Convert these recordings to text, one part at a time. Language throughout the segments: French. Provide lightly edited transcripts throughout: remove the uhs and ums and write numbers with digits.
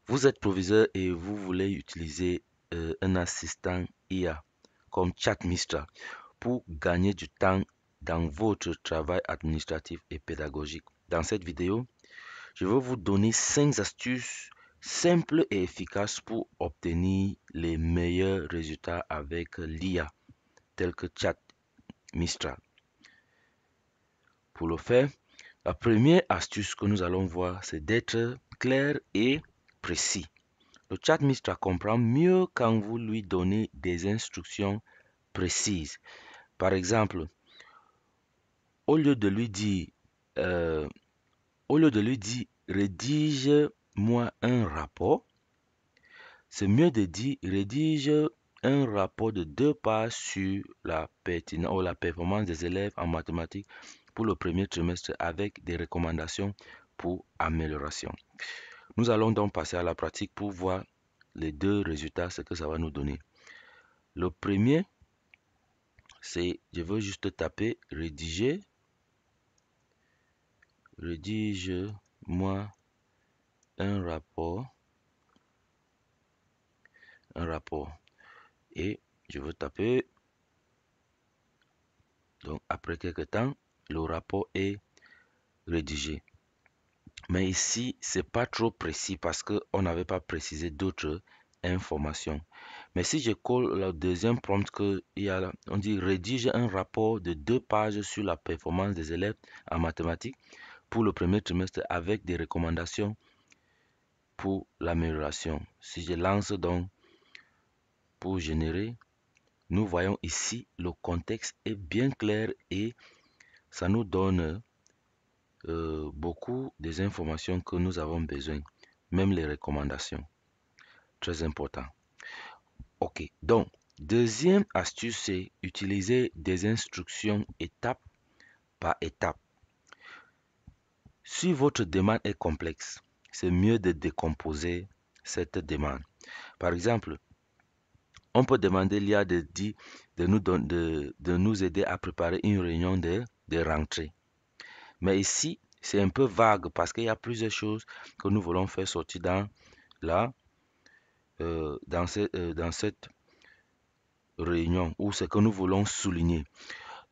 Vous êtes proviseur et vous voulez utiliser un assistant IA comme ChatMistra pour gagner du temps dans votre travail administratif et pédagogique. Dans cette vidéo, je vais vous donner 5 astuces simples et efficaces pour obtenir les meilleurs résultats avec l'IA, tel que ChatMistra. Pour le faire, la première astuce que nous allons voir, c'est d'être clair et précis. Le ChatMistra comprend mieux quand vous lui donnez des instructions précises. Par exemple, au lieu de lui dire, euh, rédige-moi un rapport, c'est mieux de dire rédige un rapport de 2 pages sur la pertinence ou la performance des élèves en mathématiques pour le premier trimestre avec des recommandations pour amélioration. Nous allons donc passer à la pratique pour voir les deux résultats, ce que ça va nous donner. Le premier, c'est, je veux juste taper rédige-moi un rapport. Et je veux taper, donc après quelques temps, le rapport est rédigé. Mais ici, c'est pas trop précis parce qu'on n'avait pas précisé d'autres informations. Mais si je colle le deuxième prompt que il y a là, on dit rédige un rapport de 2 pages sur la performance des élèves en mathématiques pour le premier trimestre avec des recommandations pour l'amélioration. Si je lance donc pour générer, nous voyons ici le contexte est bien clair et ça nous donne beaucoup des informations que nous avons besoin, même les recommandations. Très important. Ok, donc, deuxième astuce, c'est utiliser des instructions étape par étape. Si votre demande est complexe, c'est mieux de décomposer cette demande. Par exemple, on peut demander l'IA de nous aider à préparer une réunion de rentrée. Mais ici, c'est un peu vague parce qu'il y a plusieurs choses que nous voulons faire sortir dans cette réunion ou ce que nous voulons souligner.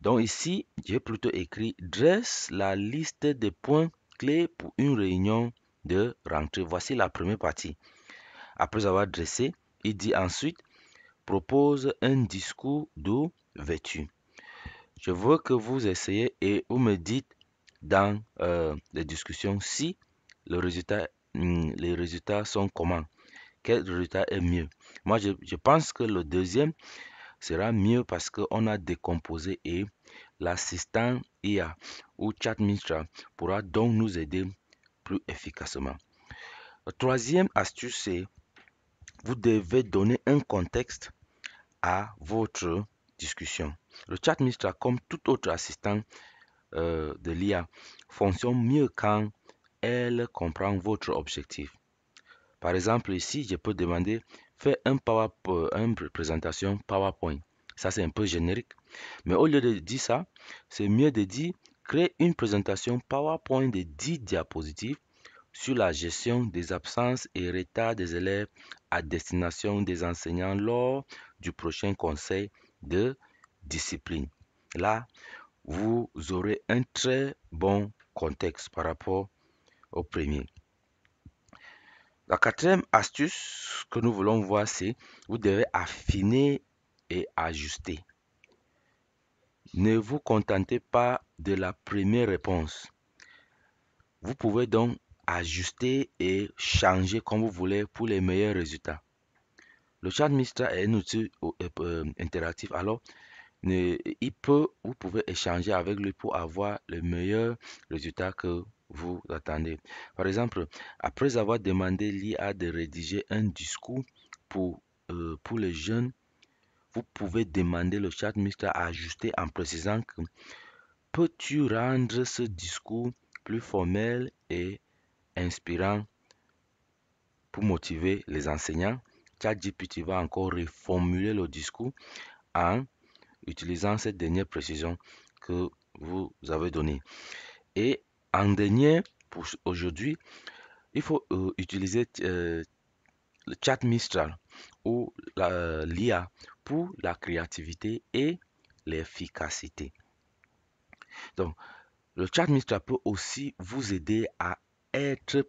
Donc ici, j'ai plutôt écrit dresse la liste des points clés pour une réunion de rentrée. Voici la première partie. Après avoir dressé, il dit ensuite propose un discours d'ouverture. Je veux que vous essayez et vous me dites dans les discussions si les résultats sont comment. Quel résultat est mieux? Moi, je pense que le deuxième sera mieux parce qu'on a décomposé et l'assistant IA ou ChatMistra pourra donc nous aider plus efficacement. La troisième astuce, c'est vous devez donner un contexte à votre discussion. Le ChatMistra, comme tout autre assistant de l'IA, fonctionne mieux quand elle comprend votre objectif. Par exemple, ici, je peux demander fais une présentation PowerPoint. Ça, c'est un peu générique. Mais au lieu de dire ça, c'est mieux de dire crée une présentation PowerPoint de 10 diapositives sur la gestion des absences et retards des élèves à destination des enseignants lors du prochain conseil de discipline. Là, vous aurez un très bon contexte par rapport au premier. La quatrième astuce que nous voulons voir, c'est vous devez affiner et ajuster. Ne vous contentez pas de la première réponse. Vous pouvez donc ajuster et changer comme vous voulez pour les meilleurs résultats. Le ChatMistra est un outil interactif, alors vous pouvez échanger avec lui pour avoir le meilleur résultat que vous attendez. Par exemple, après avoir demandé l'IA de rédiger un discours pour les jeunes, vous pouvez demander le ChatMistra à ajuster en précisant que peux-tu rendre ce discours plus formel et inspirant pour motiver les enseignants. ChatGPT va encore reformuler le discours en utilisant cette dernière précision que vous avez donnée. Et en dernier, pour aujourd'hui, il faut utiliser le chat Mistral ou l'IA pour la créativité et l'efficacité. Donc, le chat Mistral peut aussi vous aider à être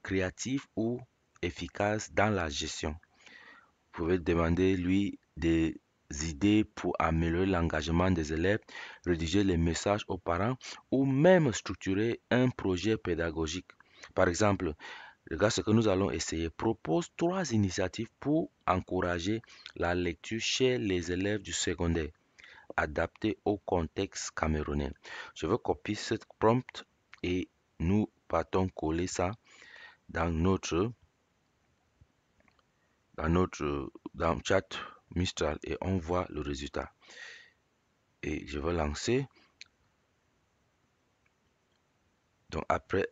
créatif ou efficace dans la gestion. Vous pouvez demander lui des idées pour améliorer l'engagement des élèves, rédiger les messages aux parents ou même structurer un projet pédagogique. Par exemple, regarde ce que nous allons essayer. Propose 3 initiatives pour encourager la lecture chez les élèves du secondaire, adaptées au contexte camerounais. Je veux copier cette prompt et nous partons coller ça dans notre dans chat Mistral et on voit le résultat. Et je vais lancer. Donc après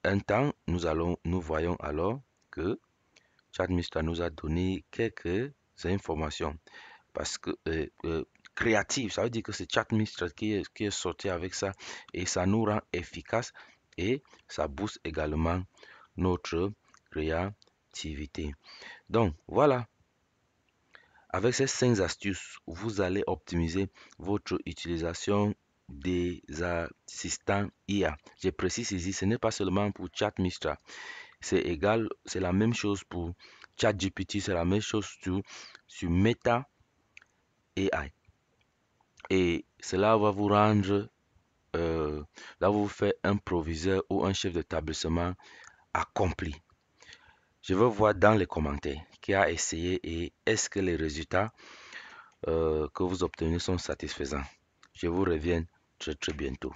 un temps, nous voyons alors que chat Mistral nous a donné quelques informations parce que créatif, ça veut dire que c'est chat Mistral qui est sorti avec ça et ça nous rend efficace et ça booste également notre créativité. Donc voilà. Avec ces 5 astuces, vous allez optimiser votre utilisation des assistants IA. Je précise ici, ce n'est pas seulement pour ChatMistra, c'est la même chose pour ChatGPT, c'est la même chose sur Meta AI. Et cela va vous rendre, là vous fait un proviseur ou un chef d'établissement accompli. Je veux voir dans les commentaires qui a essayé et est-ce que les résultats que vous obtenez sont satisfaisants. Je vous reviens très bientôt.